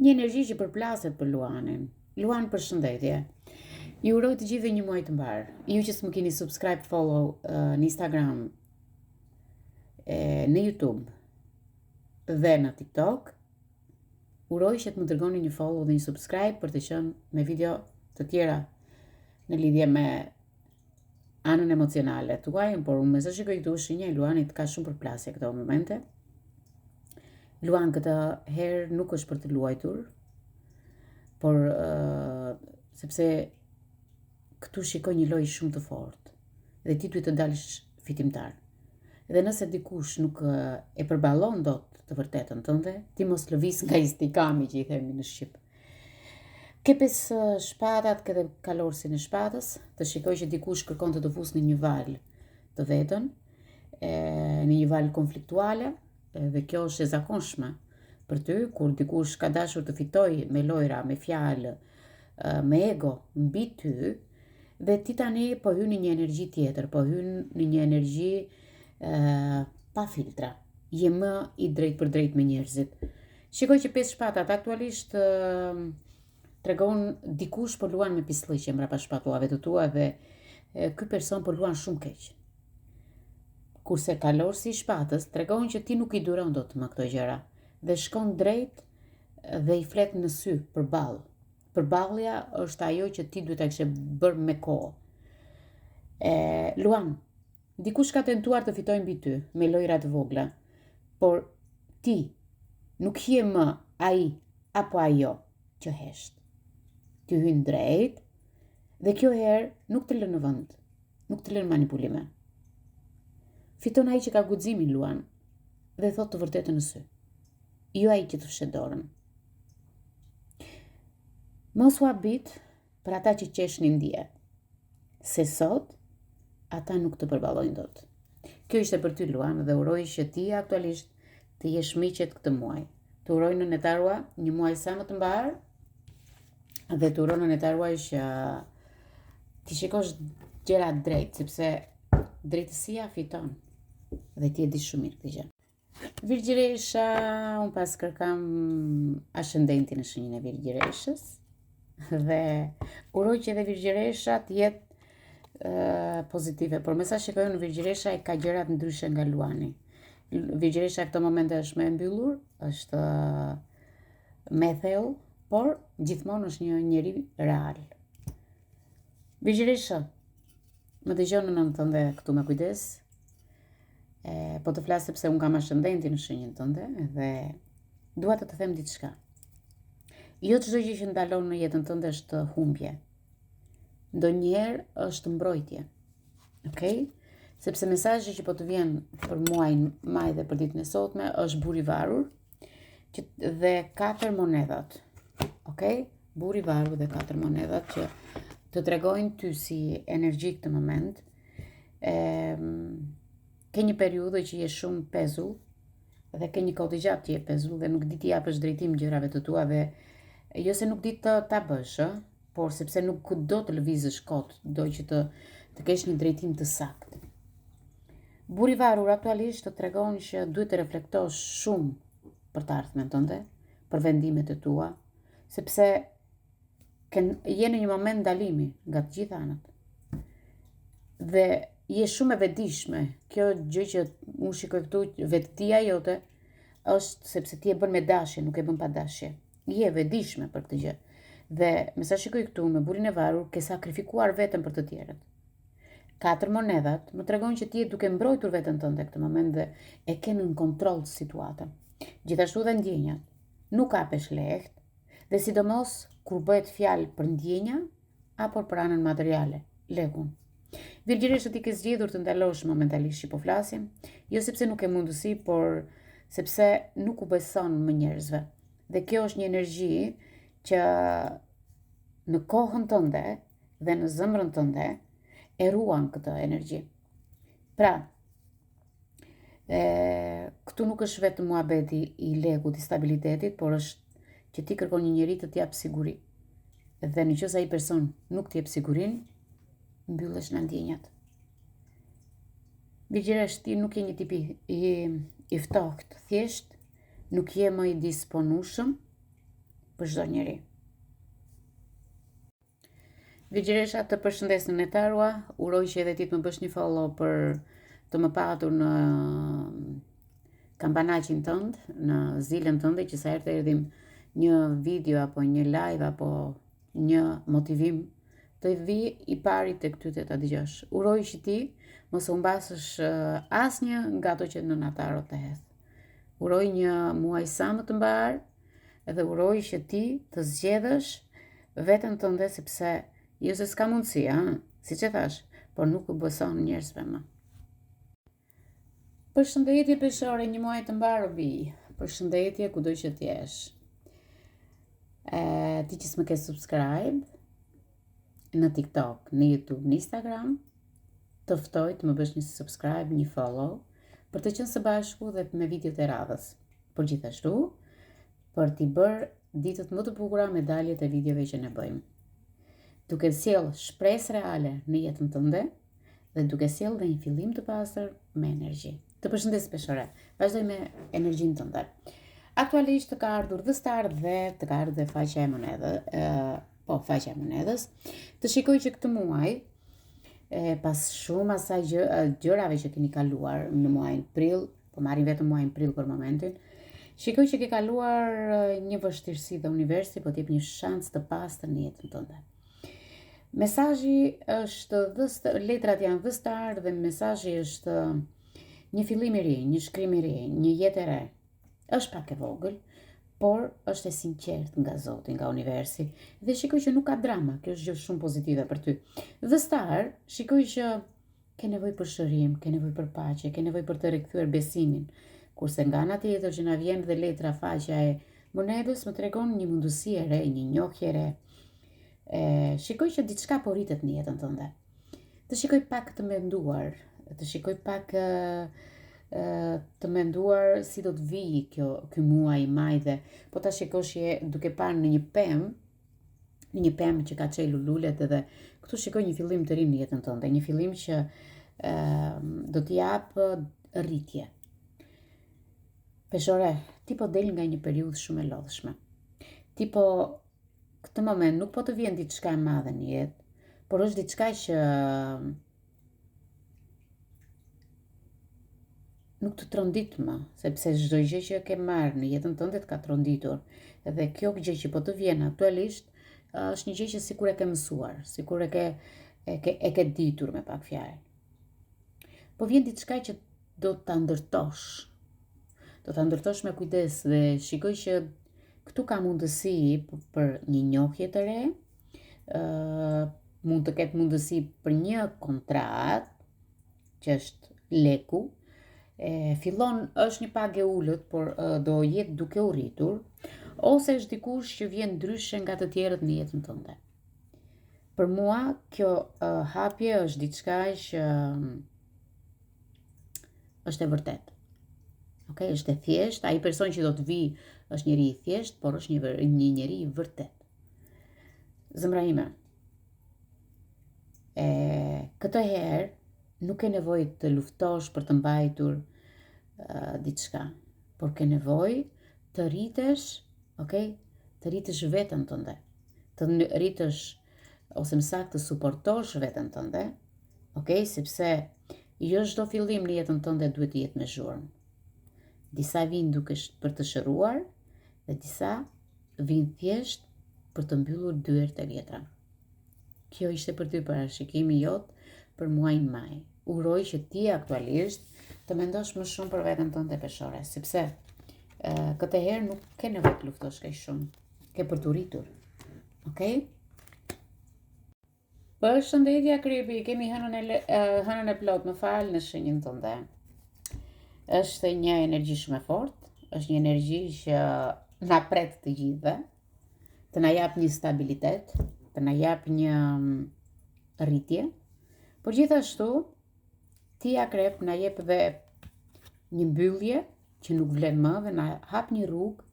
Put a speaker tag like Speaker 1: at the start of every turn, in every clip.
Speaker 1: Një energji që përplaset për Luanin. Luan, përshëndetje. Ju uroj të gjithëve një muaj të mbar. Ju që s'më keni subscribe, follow në Instagram, në YouTube dhe në TikTok, uroj që të më dërgoni një follow dhe një subscribe për të qenë me video të tjera në lidhje me anën emocionale tuaj, por unë me sa shikoj këtu shenja e Luanit ka shumë përplasje këto momente. Luan këtë herë nuk është për të luajtur, por sepse këtu shikoj një lojë shumë të fortë dhe ti duhet të dalësh fitimtar. Dhe nëse dikush nuk e përballon dot të vërtetën tënde, ti mos lëviz nga istikami që i themi në shqip. Ke 5 shpatat, ke dhe kalorësin e shpatës, të shikoj që dikush kërkon të fusë në një val të vetën, në një val konfliktuale, dhe kjo është e zakonshme për ty, kur dikush ka dashur të fitoj me lojra, me fjalë, me ego mbi ty, dhe ti tani po hyn në një energji tjetër, po hyn në një energji pa filtra. Je më i drejt për drejt me njerëzit. Shikoj që 5 shpatat aktualisht tregon dikush po luan me pislliqe mbrapa shpatullave të tua dhe ky person po luan shumë keq. Kurse kalorësi i shpatës tregon që ti nuk i duron dot më këto gjëra dhe shkon drejt dhe i flet në sy përballë. Përballja është ajo që ti duhet ta kishe bërë me kohë. Luan, dikush ka tentuar të fitojë mbi ty me lojra të vogla, por ti nuk je më ai apo ajo që hesht. Ti hyn drejt dhe kjo herë nuk të lën në vend, nuk të lën manipulime. Fiton ai që ka guximin, Luan, dhe thot të vërtetën në sy. Jo ai që të fshet dorën. Mos u habit për ata që qeshnin dje, se sot ata nuk të përballojnë dot. Kjo ishte për ty, Luan, dhe uroj që ti aktualisht të jesh miqet këtë muaj. Të uroj në netarua një muaj sa më të mbar dhe të uroj në netarua që ti shikosh gjërat drejt, sepse drejtësia fiton. Dhe ti e di shumë mirë këtë gjë. Virgjëresha, unë pas kërkam ascendentin në shenjën e Virgjëreshës dhe uroj që edhe Virgjëresha të jetë pozitive, por me sa shikoj unë Virgjëresha e ka gjërat ndryshe nga Luani. Virgjëresha këto momente është më e mbyllur, është me thellë, por gjithmonë është një njeri real. Virgjëresha, më dëgjon në nënën tënde këtu me kujdes. Po të flas sepse unë kam ascendentin në shenjën tënde dhe dua të them diçka. Jo çdo gjë që ndalon në jetën tënde është humbje. Ndonjëherë është mbrojtje. Okej? Sepse mesazhi që po të vjen për muajin maj dhe për ditën e sotme është buri i varur dhe 4 monedhat. Okej? Buri i varur dhe 4 monedhat që të tregojnë ty si energji këtë moment. Ke një periudhë që je shumë pezull dhe ke një kohë të gjatë që je pezull dhe nuk di t'i japësh drejtim gjërave të tua dhe jo se nuk di ta bësh, por sepse nuk do të lëvizësh kot, do që të kesh një drejtim të saktë. Buri i varur aktualisht të tregon që duhet të reflektosh shumë për të ardhmen tënde, për vendimet e tua, sepse je në një moment ndalimi nga të gjitha anët. Dhe je shumë e vetëdijshme. Kjo gjë që unë shikoj këtu, vetëdia jote është sepse ti e bën me dashje, nuk e bën pa dashje. Je e vetëdijshme për këtë gjë. Dhe me sa shikoj këtu me burin e varur, ke sakrifikuar veten për të tjerët. 4 monedhat më tregon që ti je duke mbrojtur veten tënde këtë moment dhe e ke në kontroll situatën. Gjithashtu dhe ndjenjat. Nuk hapesh lehtë dhe sidomos kur bëhet fjalë për ndjenja apo për anën materiale, lekun. Virgjëresha ti ke zgjedhur të ndalosh momentalisht që po flasim, jo sepse nuk e mundësi, por sepse nuk u beson më njerëzve. Dhe kjo është një energji që në kohën tënde dhe në zemrën tënde e ruan këtë energji. Pra, këtu nuk është vetëm muhabeti i lekut, i stabilitetit, por është që ti kërkon një njeri të t'jap siguri. Dhe nëse ai person nuk t'jep sigurinë, mbyllesh në ndjenjat. Virgjëresh, ti nuk je një tip i ftohtë, thjesht nuk je më i disponueshëm për çdo njeri. Vëgjeresha të përshëndes në netarua, uroj që edhe ti të më bësh një follow për të më patur në kampanaqin tënd, në zilën tënde, që sa herë të erdhim një video apo një live apo një motivim, të vi i pari tek ty të ta dëgjosh. Uroj që ti mos u mbasësh asnjë nga ato që në nataro të hedh. Uroj një muaj sa më të mbar, edhe uroj që ti të zgjedhësh veten tënde, sepse jo se s'ka mundësi, siç e thash, por nuk u bëson njerëzve më. Përshëndetje peshore, një muaj të mbar o bij. Përshëndetje kudo që t'jesh. Ti që s'më ke subscribe në TikTok, në YouTube, në Instagram, të ftoj të më bësh një subscribe, një follow, për të qenë së bashku dhe me videot e radhës. Por gjithashtu, për t'i bërë ditët më të bukura me daljet e videove që ne bëjmë. Duke sjell shpresë reale në jetën tënde dhe duke sjell dhe një fillim të pastër me energji. Të përshëndes peshore, vazhdoj me energjinë tënde. Aktualisht të ka ardhur The Star dhe të ka ardhur dhe faqja e faqja e monedhës. Të shikoj që këtë muaj, pas shumë asaj gjërave që keni kaluar në muajin prill, po marrin vetëm muajin prill për momentin, shikoj që ke kaluar një vështirësi dhe universi po t'jep një shans të pastër në jetën tënde. Mesazhi është letrat janë The Star dhe mesazhi është një fillim i ri, një shkrim i ri, një jetë e re. Është pak e vogël, por është e sinqert nga Zoti, nga universi, dhe shikoj që nuk ka drama, kjo është gjë shumë pozitive për ty. The Star, shikoj që ke nevojë për shërim, ke nevojë për paqe, ke nevojë për të rikthyer besimin, kurse nga ana tjetër që na vjen dhe letra faqja e monedhës më tregon një mundësi e re, një njohje e re. Shikoj që diçka po rritet në jetën tënde. Të shikoj pak të menduar, të shikoj pak të menduar si do të vijë ky muaj maj dhe po ta shikosh je duke parë në një pemë që ka çelur lulet, edhe këtu shikoj një fillim të ri në jetën tënde, një fillim që do t'i jap rritje. Peshore, ti po del nga një periudhë shumë e lodhshme. Ti po këtë moment nuk po të vjen diçka e madhe në jetë, por është diçka që nuk të trondit më, sepse çdo gjë që ke marrë në jetën tënde të ka tronditur. Edhe kjo gjë që po të vjen aktualisht është një gjë që sikur e ke mësuar, sikur e ke ditur me pak fjalë. Po vjen diçka që do ta ndërtosh. Do ta ndërtosh me kujdes dhe shikoj që këtu ka mundësi për një njohje të re, mund të ketë mundësi për një kontratë që është leku. Fillon është një pagë e ulët, por do jetë duke u rritur, ose është dikush që vjen ndryshe nga të tjerët në jetën tënde. Për mua, kjo hapje është diçka që është e vërtet. Okay? Është e thjesht, ai person që do të vi është njeri i thjesht, por është një njeri i vërtet. Zemra ime, këtë herë nuk ke nevojë të luftosh për të mbajtur diçka, por ke nevojë të rritesh, okay? Të rritesh veten tënde, të rritesh ose më saktë të suportosh veten tënde, okay? Sepse jo çdo fillim në jetën tënde duhet të jetë me zhurmë. Disa vinë duke për të shëruar dhe disa vinë thjesht për të mbyllur dyert e vjetra. Kjo ishte për ty parashikimi jot për muajin maj. Uroj që ti aktualisht të mendosh më shumë për veten tënde peshore, sepse këtë herë nuk ke nevojë të luftosh kaq shumë, ke për të rritur. Okej? Përshëndetje Akripi, kemi hënën e plot, më fal në shenjën tënde. Është një energji shumë e fortë, është një energji që na pret të gjithëve, të na jap një stabilitet, të na jap një rritje, por gjithashtu ti Akrep na jep dhe një mbyllje që nuk vlen më dhe na hap një rrugë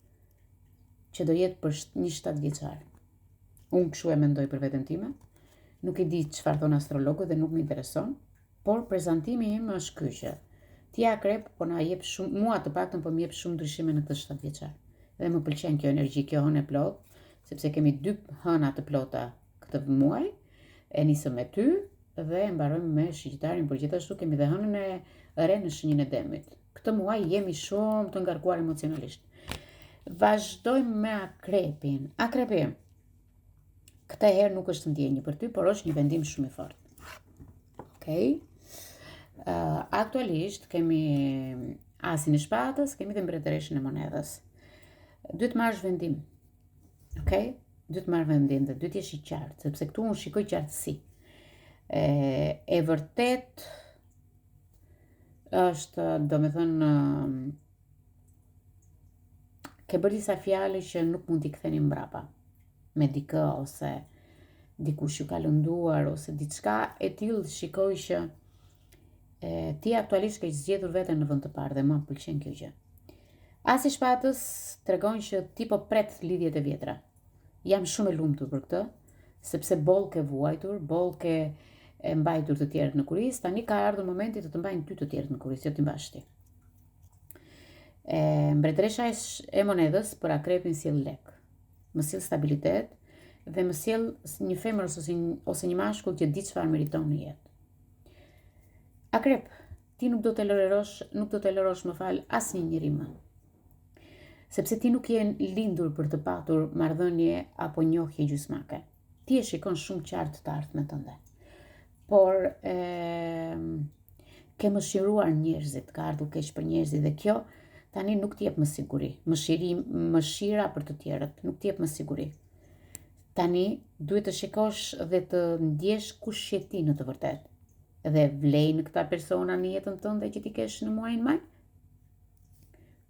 Speaker 1: që do jetë për një 7 vjeçar. Unë kështu e mendoj për veten time. Nuk e di çfarë thon astrologu dhe nuk më intereson, por prezantimi im është ky që ti Akrep po na jep shumë, mua të paktën po më jep shumë ndryshime në këtë 7 vjeçar. Dhe më pëlqen kjo energji, kjo hënë e plot, sepse kemi 2 hëna të plota këtë muaj, e nisëm me ty dhe e mbarojmë me shqiptarin, por gjithashtu kemi dhe hënën e re në shenjën e demit. Këtë muaj jemi shumë të ngarkuar emocionalisht. Vazhdojmë me akrepin. Akrepi, këtë herë nuk është ndjenjë për ty, por është një vendim shumë i fortë. Okej? Aktualisht kemi asin e shpatës, kemi dhe mbretëreshën e monedhës. Duhet marrësh vendim. Okej? Duhet marrë vendim dhe duhet jesh i qartë, sepse këtu unë shikoj qartësi. E vërtet është, domethënë, ke bërë disa fjalë që nuk mund t'i ktheni mbrapa me dikë ose dikush ju ka lënduar ose diçka e tillë. Shikoj që ti aktualisht ke zgjedhur veten në vend të parë dhe më pëlqen kjo gjë. Asi i shpatës tregon që ti po pret lidhjet e vjetra. Jam shumë e lumtur për këtë, sepse boll ke vuajtur, boll ke mbajtur të tjerët në kuris, tani ka ardhur momenti të mbajnë ty të tjerët në kuris, jo t'i mbash ti. Mbretëresha e monedhës për akrepin sjell lek, më sjell stabilitet dhe më sjell një femër ose një mashkull që di çfarë meriton në jetë. Akrep, ti nuk do të tolerosh më fal asnjë njeri më. Sepse ti nuk je lindur për të patur marrëdhënie apo njohje gjysmake. Ti e shikon shumë qartë të ardhmen tënde. Por ke mëshiruar njerëzit, ka ardhur keq për njerëzit dhe kjo tani nuk t'jep më siguri. Mëshira për të tjerët nuk t'jep më siguri. Tani duhet të shikosh dhe të ndjesh kush je ti në të vërtetë. Dhe vlejnë këta persona në jetën tënde që ti kesh në muajin maj?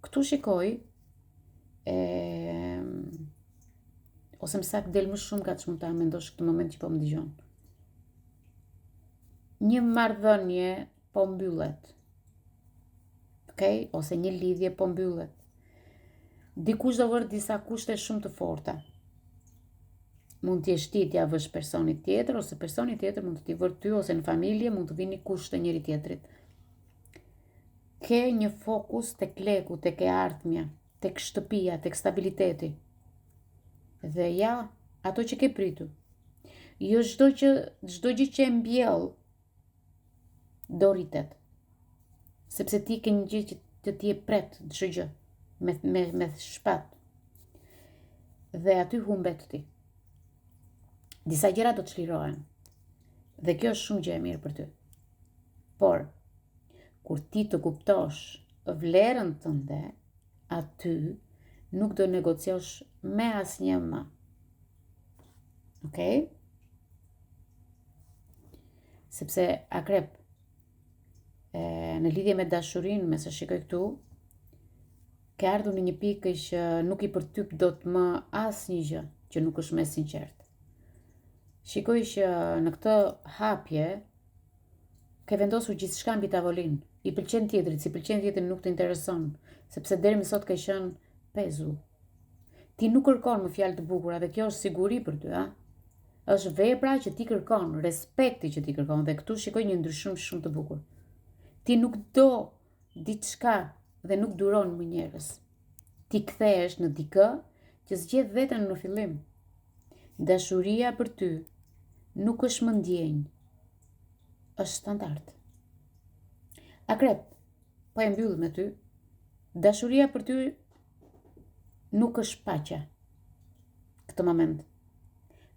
Speaker 1: Këtu shikoj ose më saktë del më shumë ka që mund ta mendosh këtë moment që po më dëgjon. Një marrëdhënie po mbyllet. Okej? Ose një lidhje po mbyllet. Dikush do vërë disa kushte shumë të forta. Mund t'jesh ti t'ja vësh personit tjetër, ose personi tjetër mund t'i vërë ty, ose në familje mund të vini kushte njëri tjetrit. Ke një fokus tek leku, tek e ardhmja, tek shtëpia, tek stabiliteti. Dhe ja, ato që ke pritur. Jo çdo gjë që e mbjell do rritet. Sepse ti ke një gjë që ti e pret çdo gjë me shpat. Dhe aty humbet ti. Disa gjëra do të çlirohen. Dhe kjo është shumë gjë e mirë për ty. Por kur ti të kuptosh vlerën tënde, aty nuk do negociosh me asnjë më. Okej? Sepse akrep, në lidhje me dashurinë, me sa shikoj këtu, ke ardhur në një pikë që nuk i përtyp dot më asnjë gjë që nuk është më sinqert. Shikoj që në këtë hapje ke vendosur gjithçka mbi tavolinë. I pëlqen tjetrit, si pëlqen tjetrit nuk të intereson, sepse deri më sot ke qenë pezull. Ti nuk kërkon më fjalë të bukura dhe kjo është siguri për ty, a? Është vepra që ti kërkon, respekti që ti kërkon dhe këtu shikoj një ndryshim shumë të bukur. Ti nuk do diçka dhe nuk duron më njerëz. Ti kthehesh në dikë që zgjedh veten në fillim. Dashuria për ty nuk është më ndjenjë, është standard. Akrep, po e mbyll me ty, dashuria për ty nuk është paqja. Këtë moment.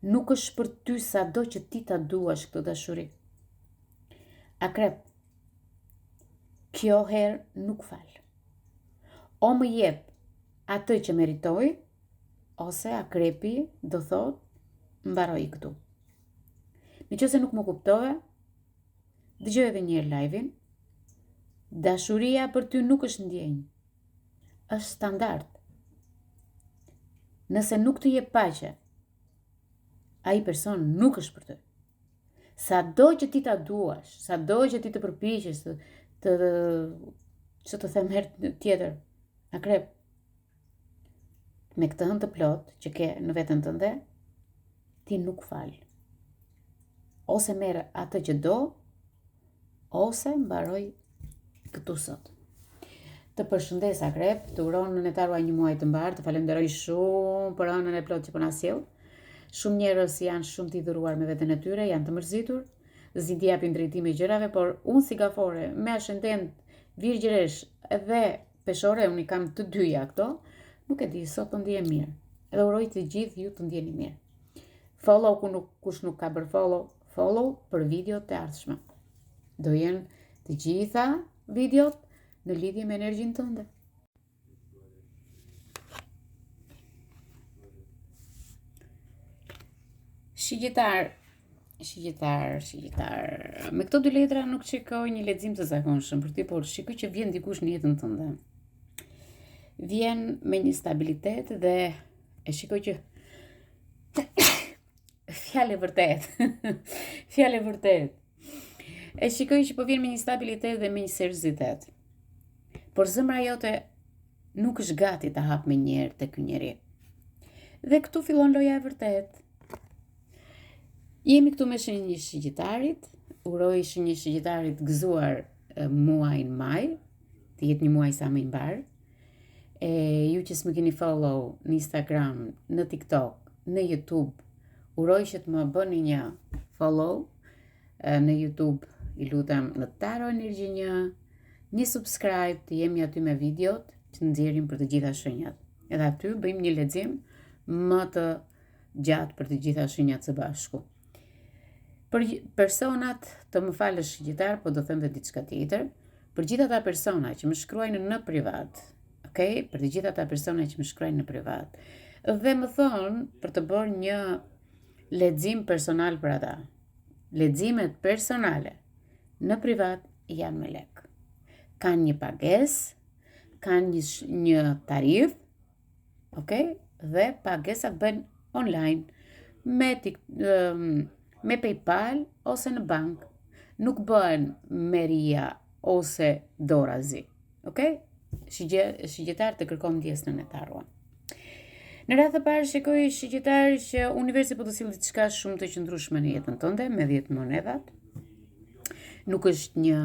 Speaker 1: Nuk është për ty sado që ti ta duash këtë dashuri. Akrep, kjo herë nuk fal. O më jep atë që meritoj, ose akrepi do thot, mbaroj këtu. Nëse nuk më kuptove, dëgjoj edhe një herë live-in. Dashuria për ty nuk është ndjenjë. Është standard. Nëse nuk të jep paqe, ai person nuk është për ty. Sado që ti ta duash, sado që ti të përpiqesh që të them herë tjetër, akrep, me këtë hënë të plot që ke në veten tënde, ti nuk fal. Ose merr atë që do, ose mbaroj këtu sot. Të përshëndes Akrep, të uron në netarua një muaj të mbarë, të falenderoj shumë për ënën e plot që po na sjell. Shumë njerëz janë shumë të idhëruar me veten e tyre, janë të mërzitur, zgjidhja japin drejtime gjërave, por unë si gafore me ascendent Virgjëresh dhe Peshore, unë i kam të dyja këto, nuk e di sot të ndihem mirë. Edhe uroj të gjithë ju të ndjeni mirë. Follow kush nuk ka bërë follow për videot të ardhshme. Do jenë të gjitha videot në lidhje me energjinë tënde. Shigjetar. Me këto dy letra nuk shikoj një lexim të zakonshëm për ty, por shikoj që vjen dikush në jetën tënde. Vjen me një stabilitet dhe e shikoj që fjalë vërtet. Fjalë vërtet. E shikoj që po vjen me një stabilitet dhe me një seriozitet. Por zemra jote nuk është gati ta hap më njëherë te ky njeri. Dhe këtu fillon loja e vërtet. Jemi këtu me shenjën e Shigjetarit. Uroj shenjën e Shigjetarit gëzuar muajin maj, të jetë një muaj sa më i mbar. Ju që s'më keni follow në Instagram, në TikTok, në YouTube, uroj që të më bëni një follow në YouTube, i lutem, në Taro Energji 1, një subscribe, të jemi aty me videot që nxjerrim për të gjitha shenjat. Edhe aty bëjmë një lexim më të gjatë për të gjitha shenjat së bashku. Për personat, të më falësh Shigjetar, po do them dhe diçka tjetër, për gjitha ata persona që më shkruajnë në privat, okay? Për të gjitha ata persona që më shkruajnë në privat, dhe më thonë për të bërë një lexim personal për ata. Leximet personale në privat janë me lek. Kanë një pagesë, kanë një tarif, okay? Dhe pagesat bën online me PayPal ose në bank. Nuk bëhen me ria ose dorazi. Okay? Shigjetar të kërkon ndjes në netarua. Në radhë të parë shikoj Shigjetar që universi po të sjellë diçka shumë të qëndrueshme në jetën tënde me 10 monedat. Nuk është një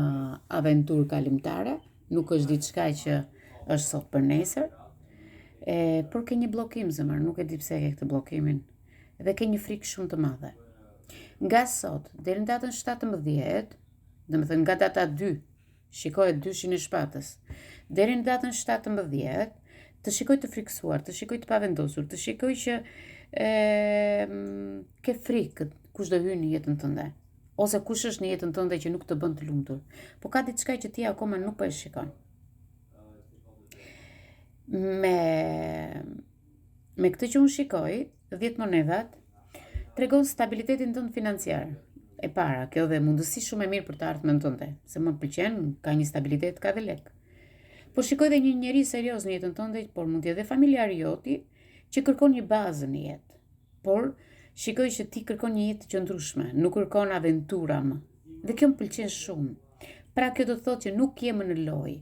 Speaker 1: aventurë kalimtare, nuk është diçka që është sot për nesër. Por ke një bllokim zemër, nuk e di pse ke këtë bllokimin. Dhe ke një frikë shumë të madhe. Nga sot deri në datën 17, domethënë nga data 2, shikohet dyshin e shpatës. Deri në datën 17, të shikoj të friksuar, të shikoj të pavendosur, të shikoj që ke frikë kush do hyjë në jetën tënde, ose kush është në jetën tënde që nuk të bën të lumtur. Po ka diçka që ti akoma nuk po e shikon. Me këtë që unë shikoj, 10 monedat tregon stabilitetin tënd financiar. E para, kjo dhe mundësi shumë e mirë për të ardhmen tënde, se më pëlqen, ka një stabilitet, ka dhe lek. Por shikoj dhe një njeri serioz në jetën tënde, por mund të jetë dhe familjari joti që kërkon një bazë në jetë. Por shikoj që ti kërkon një jetë të qëndrueshme, nuk kërkon aventura më. Dhe kjo më pëlqen shumë. Pra kjo do të thotë që nuk je më në lojë.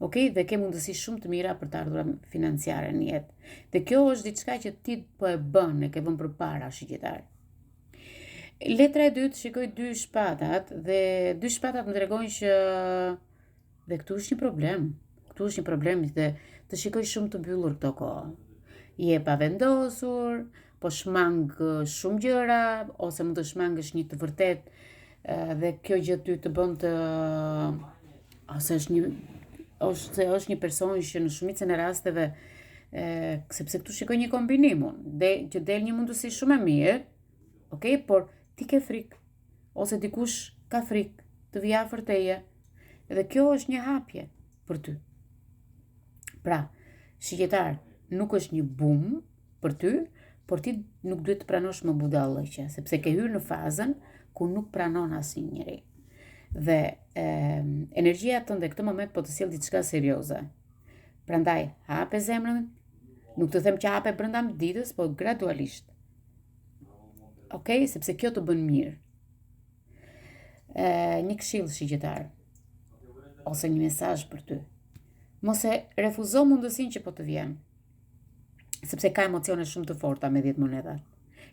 Speaker 1: Okay? Dhe ke mundësi shumë të mira për të ardhurat financiare në jetë. Dhe kjo është diçka që ti po e bën, e ke vënë përpara Shigjetar. Letra e dytë shikoj 2 shpatat dhe 2 shpatat më tregojnë që dhe këtu është një problem. Këtu është një problem dhe të shikoj shumë të mbyllur këto kohë. Je pavendosur, po shmang shumë gjëra ose mund të shmangësh një të vërtet dhe kjo gjë ty të bën të ose është një person që në shumicën e rasteve, sepse këtu shikoj një kombinim, që del një mundësi shumë e mirë, okay? Por ti ke frikë, ose dikush ka frikë të vijë afër teje, dhe kjo është një hapje për ty. Pra, Shigjetar, nuk është një bum për ty, por ti nuk duhet të pranosh më budallëqe, sepse ke hyrë në fazën ku nuk pranon asnjëri. Dhe energjia tënde këtë moment po të sjell diçka serioze. Prandaj, hape zemrën, nuk të them që hape brenda ditës, po gradualisht. Okay? Sepse kjo të bën mirë. Një këshill Shigjetar, ose një mesazh për ty. Mos e refuzo mundësinë që po të vjen. Sepse ka emocione shumë të forta me 10 monedat.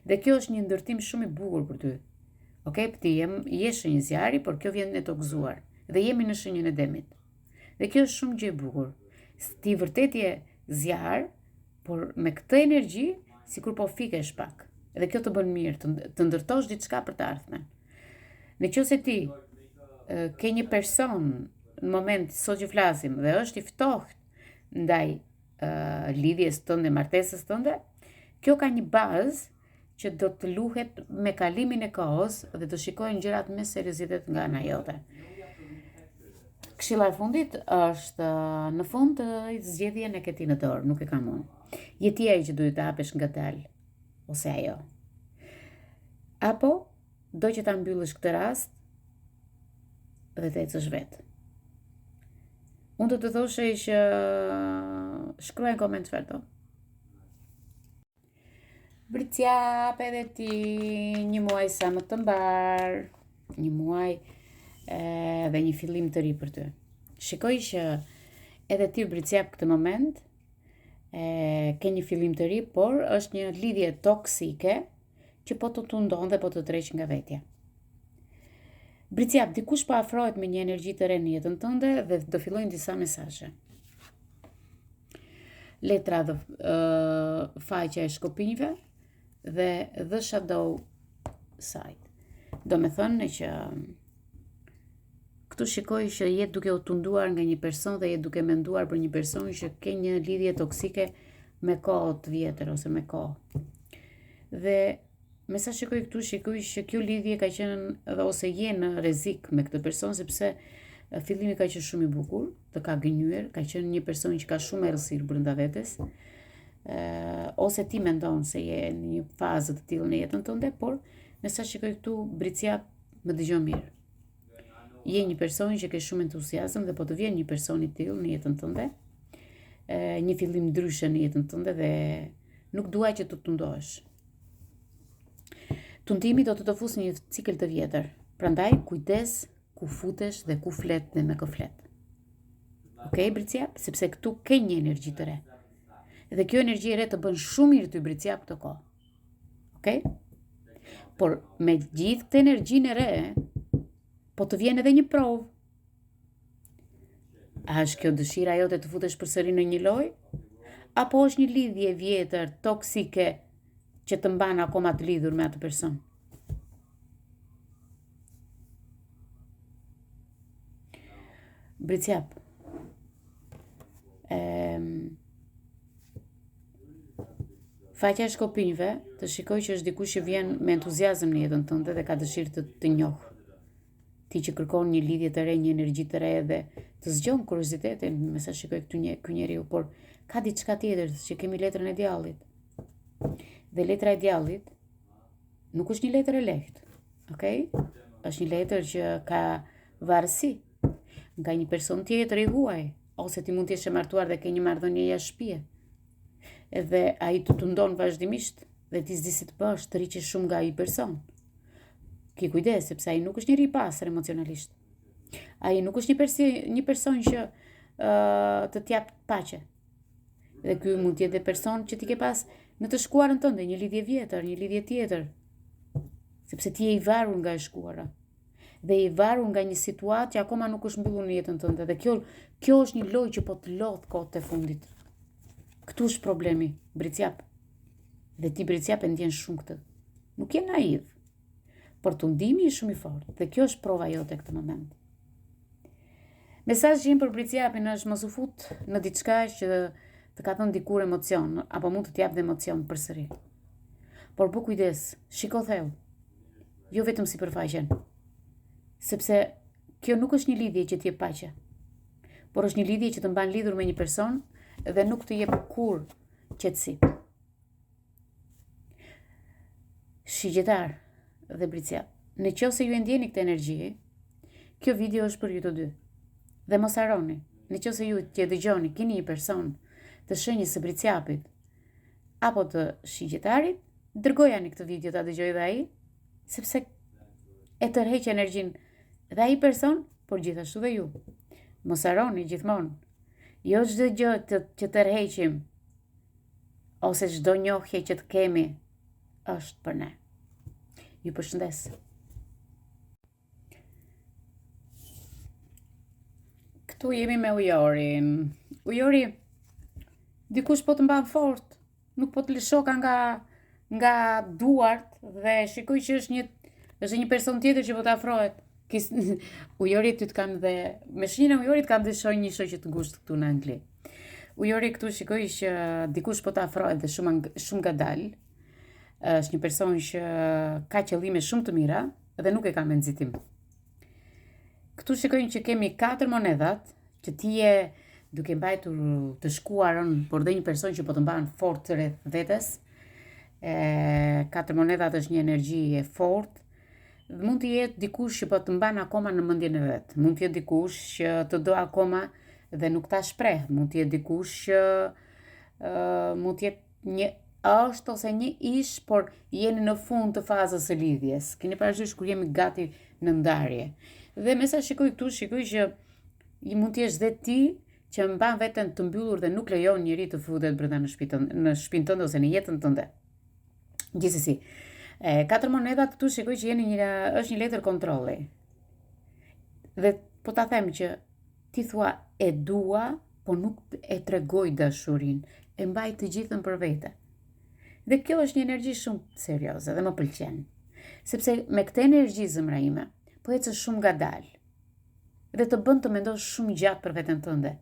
Speaker 1: Dhe kjo është një ndërtim shumë i bukur për ty. Ok, ti je shenjë zjarri, por kjo vjen e tokëzuar. Dhe jemi në shenjën e demit. Dhe kjo është shumë gjë e bukur. Ti vërtet je zjarr, por me këtë energji sikur po fikesh pak. Dhe kjo të bën mirë, të ndërtosh diçka për të ardhmen. Nëse ti ke një person në moment sot që flasim dhe është i ftohtë ndaj lidhjes tënde, martesës tënde, kjo ka një bazë që do të luhet me kalimin e kohës dhe të shikojnë gjërat me seriozitet nga ana jote. Këshilla e fundit është në fund zgjedhjen e ke ti në dorë, nuk e kam unë. Je ti ai që duhet të hapesh ngadalë, ose ajo. Apo do që ta mbyllësh këtë rast dhe të ecësh vetë. Unë do të thoshe që shkruaj në koment çfarë do. Bricjap edhe ti një muaj sa më të mbar, një muaj dhe një fillim të ri për ty. Shikoj që edhe ti bricjap këtë moment ke një fillim të ri, por është një lidhje toksike që po të tundon dhe po të tërheq nga vetja. Bricjap, dikush po afrohet me një energji të re në jetën tënde dhe do fillojnë disa mesazhe. Letra dhe faqja e shkopinjve dhe the shadow side. Do me thënë që këtu shikoj që jetë duke u tunduar nga një person dhe jetë duke menduar për një person që ke një lidhje toksike me kohë të vjetër ose me kohë. Dhe me sa shikoj këtu, shikoj që kjo lidhje ka qenë dhe ose je në rrezik me këtë person, sepse fillimi ka qenë shumë i bukur, të ka gënjur, ka qenë një person që ka shumë errësirë brenda vetes, ose ti mendon se je në një fazë të tillë në jetën tënde, por me sa shikoj këtu, bricjap, më dëgjon mirë. Je një person që ke shumë entuziazëm dhe po të vjen një person i tillë në jetën tënde, një fillim ndryshe në jetën tënde dhe nuk dua që të tundohesh. Tundimi do të fusë një cikël të vjetër. Prandaj kujdes ku futesh dhe ku flet dhe me kë flet. Okej, bricjap, sepse këtu ke një energji të re. Dhe kjo energji e re të bën shumë mirë ty bricjap këtë kohë. Okej? Por me gjithë këtë energjinë e re, po të vjen edhe një provë. A është kjo dëshira jote të futesh përsëri në një lojë? Apo është një lidhje vjetër, toksike, që të mban akoma të lidhur me atë person? Bricjap, faqja e shkopinjve të shikoj që është dikush që vjen me entuziazëm në jetën tënde dhe ka dëshirë të njohë. Ti që kërkon një lidhje të re, një energji të re dhe të zgjon kuriozitetin, me sa shikoj këtu ky njeriu, por ka diçka tjetër që kemi letrën e djallit. Dhe letra e djallit nuk është një letër e lehtë, okay? Është një letër që ka varësi nga një person tjetër i huaj, ose ti mund të jesh e martuar dhe ke një marrëdhënie jashtë shtëpie. Edhe ai të tundon vazhdimisht dhe ti s'di si të bësh, të riqesh shumë nga ai person. Ki kujdes, sepse ai nuk është njeri i pastër emocionalisht. Ai nuk është një person që të t'jap paqe. Dhe ky mund të jetë person që ti ke pas në të shkuarën tënde, një lidhje vjetër, një lidhje tjetër. Sepse ti je i varur nga e shkuara. Dhe je i varur nga një situatë që akoma nuk është mbyllur në jetën tënde. Dhe kjo është një lojë që po të lodh kohët e fundit. Këtu është problemi, bricjap. Dhe ti bricjap e ndjen shumë këtë. Nuk je naiv. Por tundimi është shumë i fortë dhe kjo është prova jote këtë moment. Mesazhi im për bricjapin është mos u fut në diçka që të ka thënë dikur emocion, apo mund të t'jap dhe emocion përsëri. Por bu kujdes, shiko thellë. Jo vetëm sipërfaqen. Sepse kjo nuk është një lidhje që t'jep paqe. Por është një lidhje që të mban lidhur me një person dhe nuk të jep kur qetësi. Shigjetar dhe bricjap, në qoftë se ju e ndjeni këtë energji, kjo video është për ju të dy. Dhe mos harroni, në qoftë se ju që dëgjoni keni një person të shenjës së bricjapit apo të shigjetarit, dërgojani këtë video ta dëgjojë dhe ai, sepse e tërheq energjinë dhe ai person, por gjithashtu dhe ju. Mos harroni gjithmonë, jo çdo gjë që tërheqim ose çdo njohje që të kemi është për ne. Ju përshëndes. Këtu jemi me ujorin. Ujori, dikush po të mban fort, nuk po të lëshoka nga duart dhe shikoj që është një person tjetër që po të afrohet. Ujori ty të kam dhe, me shenjën e ujorit kam dhe një shoqe të ngushtë këtu në Angli. Ujori këtu shikoj që dikush po të afrohet dhe shumë ngadalë. Është një person që ka qëllime shumë të mira dhe nuk e ka me nxitim. Këtu shikojnë që kemi 4 monedat, që ti je duke mbajtur të shkuarën, por dhe një person që po të mban fort të rreth vetes. 4 monedat është një energji e fort. Mund të jetë dikush që po të mban akoma në mendjen e vet. Mund të jetë dikush që të do akoma dhe nuk ta shpreh. Mund të jetë dikush që mund të jetë një është ose një ish, por jeni në fund të fazës së lidhjes. Keni parasysh kur jemi gati në ndarje. Dhe me sa shikoj këtu, shikoj që mund të jesh dhe ti që mban veten të mbyllur dhe nuk lejon njëri të futet brenda në shtëpinë tënde ose në jetën tënde. Gjithsesi, 4 monedat këtu shikoj që është një letër kontrolli. Dhe po ta them që ti thua e dua, por nuk e tregoj dashurinë, e mbaj të gjithën për vete. Dhe kjo është një energji shumë serioze dhe më pëlqen. Sepse me këtë energji zëmra ime, po ecën shumë ngadalë. Dhe të bën të mendosh shumë gjatë për veten tënde.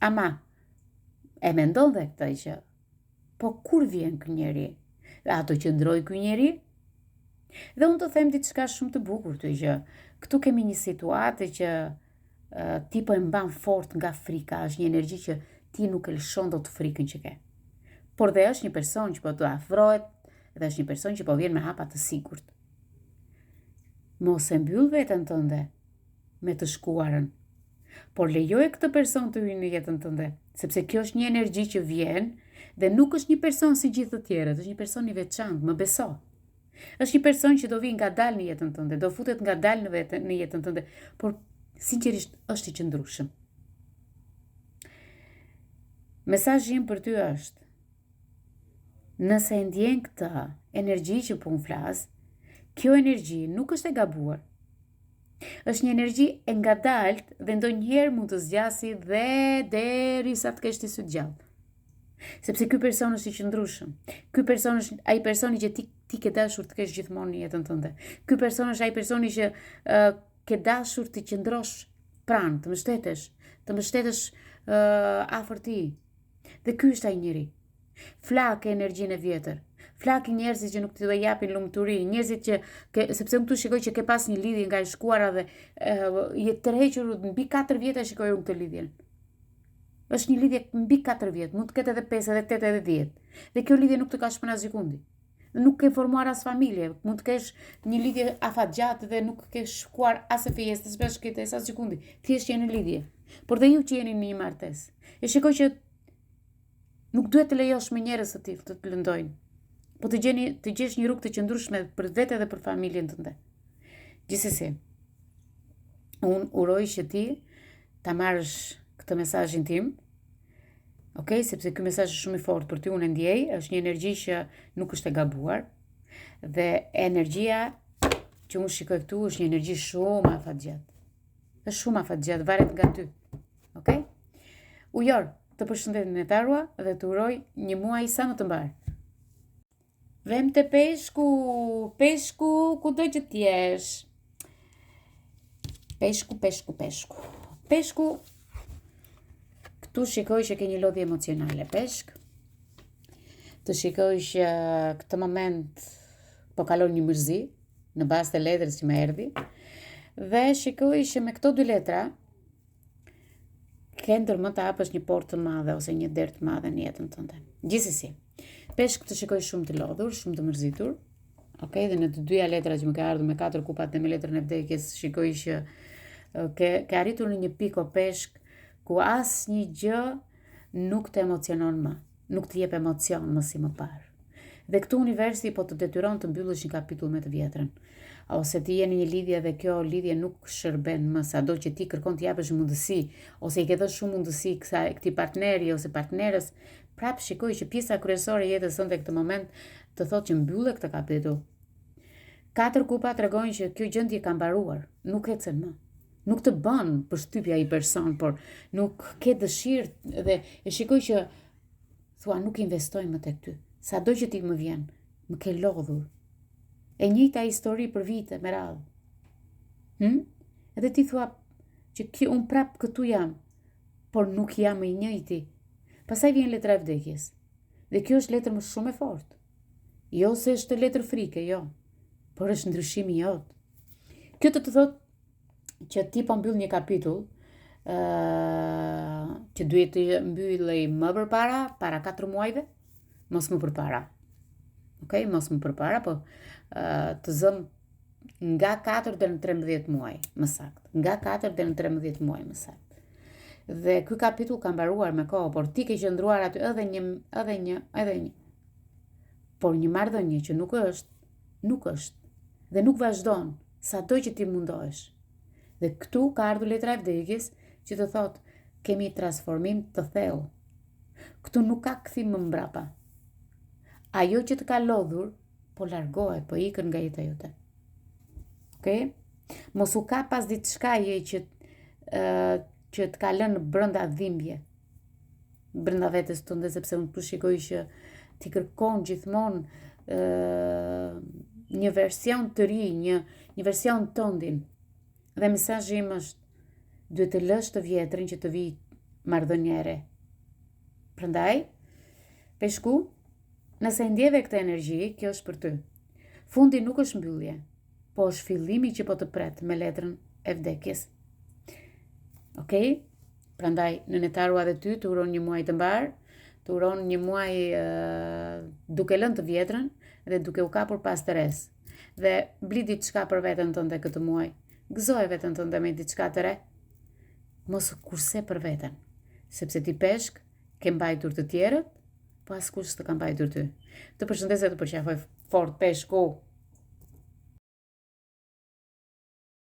Speaker 1: Ama, e mendon dhe këtë që, po kur vjen ky njeri? Dhe ato qëndroi ky njeri? Dhe unë të them diçka shumë të bukur të që këtu kemi një situatë që ti po e mban fort nga frika, është një energji që ti nuk e lëshon dot frikën që ke. Por dhe është një person që po të afrohet dhe është një person që po vjen me hapa të sigurt. Mos e mbyll veten tënde me të shkuarën, por lejoje këtë person të hyjë në jetën tënde, sepse kjo është një energji që vjen dhe nuk është një person si gjithë të tjerët, është një person i veçantë, më beso. Është një person që do vi ngadalë në jetën tënde, do futet ngadalë në jetën tënde, por sinqerisht është i qëndrueshëm. Mesazhi im për ty është: nëse e ndjen këtë energji që po unë flas, kjo energji nuk është e gabuar. Është një energji e ngadalt dhe ndonjëherë mund të zgjasi dhe derisa të kesh ti sy gjallë. Sepse ky person është i qëndrueshëm. Ky person është ai personi që ti ke dashur të kesh gjithmonë në jetën tënde. Ky person është ai personi që ke dashur të qëndrosh pranë, të mbështetesh afër tij. Dhe ky është ai njeri. Flakë energjinë e vjetër. Flakë njerëzit që nuk t'i do japin lumturi, njerëzit sepse unë këtu shikoj që ke pas një lidhje nga e shkuara dhe je tërhequr mbi 4 vjet shikoj unë këtë lidhjen. Është një lidhje mbi 4 vjet, mund të ketë edhe 5, edhe 8, edhe 10. Dhe kjo lidhje nuk të ka shpëna sekundi. Nuk ke formuar as familje, mund të kesh një lidhje afatgjatë dhe nuk ke shkuar as e fiestë, s'pesh këtë as sekundi. Thjesht jeni në lidhje. Por dhe ju që jeni në një martesë. E shikoj që nuk duhet të lejosh me njerëz të tillë të lëndojnë. Po të gjesh një rrugë të qëndrueshme për vete dhe për familjen tënde. Gjithsesi, unë uroj që ti ta marrësh këtë mesazhin tim. Okej, sepse ky mesazh është shumë i fortë për ty, unë e ndjej, është një energji që nuk është e gabuar dhe energjia që unë shikoj këtu është një energji shumë afatgjatë. Është shumë afatgjatë, varet nga ty. Okej? Ujor, të përshëndet në tarua dhe të uroj një muaj sa më të mbar. Vem të peshku, ku do që t'jesh? Peshku, këtu shikoj që ke një lodhje emocionale, peshk. Të shikoj që këtë moment po kalon një mërzi, në bazë të letrës që më erdhi, dhe shikoj që me këto 2 letra, ke ndërmend të hapësh një portë të madhe ose një derë të madhe në jetën tënde. Gjithsesi, peshk të shikoj shumë të lodhur, shumë të mërzitur. Okej, dhe në të 2 letrat që më ka ardhur me 4 kupat dhe me letrën e vdekjes, shikoj që ke arritur në një pikë o peshk ku asnjë gjë nuk të emocionon më, nuk të jep emocion më si më parë. Dhe këtu universi po të detyron të mbyllësh një kapitull me të vjetrën. Ose ti je në një lidhje dhe kjo lidhje nuk shërben më, sado që ti kërkon të japësh mundësi, ose i ke dhënë shumë mundësi këtij partneri ose partneres, prap shikoj që pjesa kryesore e jetës sënde këtë moment të thotë që mbyllë këtë kapitull. 4 kupa tregojnë që kjo gjendje ka mbaruar, nuk ecën më. Nuk të bën përshtypja i person, por nuk ke dëshirë dhe e shikoj që thua nuk investoj më tek ty. Sado që ti më vjen, më ke lodhur. E njëjta histori për vite me radhë. Edhe ti thua që unë prap këtu jam, por nuk jam i njëjti. Pastaj vjen letra e vdekjes. Dhe kjo është letër më shumë e fortë. Jo se është letër frike, jo, por është ndryshimi jot. Kjo të thotë që ti po mbyll një kapitull që duhet të mbyllej më përpara, para 4 muajve, mos më përpara. Okej, mos më përpara, po të zëm nga 4 deri në 13 muaj, më saktë. Nga 4 deri në 13 muaj, më saktë. Dhe ky kapitull ka mbaruar me kohë, por ti ke qëndruar aty edhe një. Por një marrëdhënie që nuk është, dhe nuk vazhdon, sado që ti mundohesh. Dhe këtu ka ardhur letra e vdekjes që të thotë kemi transformim të thellë. Këtu nuk ka kthim më mbrapa. Ajo që të ka lodhur, po largohet, po ikën nga jeta jote. Okej? Mos u ka pas diçkaje që të ka lënë brenda dhimbje, brenda vetes tënde, sepse unë shikoj që ti kërkon gjithmonë një version të ri, një version tëndin. Dhe mesazhi im është duhet të lësh të vjetrin që të vi marrëdhënie e re. Prandaj, peshku, nëse ndjeve këtë energji, kjo është për ty. Fundi nuk është mbyllje, po është fillimi që po të pret me letrën e vdekjes. Okej? Prandaj, nënetaru edhe ty të uron një muaj të mbar, të uron një muaj duke lënë të vjetrën dhe duke u kapur pas të res. Dhe bli diçka për veten tënde këtë muaj. Gëzoj veten tënde me diçka të re. Mos kurse për veten, sepse ti peshk ke mbajtur të tjerët, po askush s'të ka mbajtur ty. Të përshëndes dhe të përqafoj fort peshku.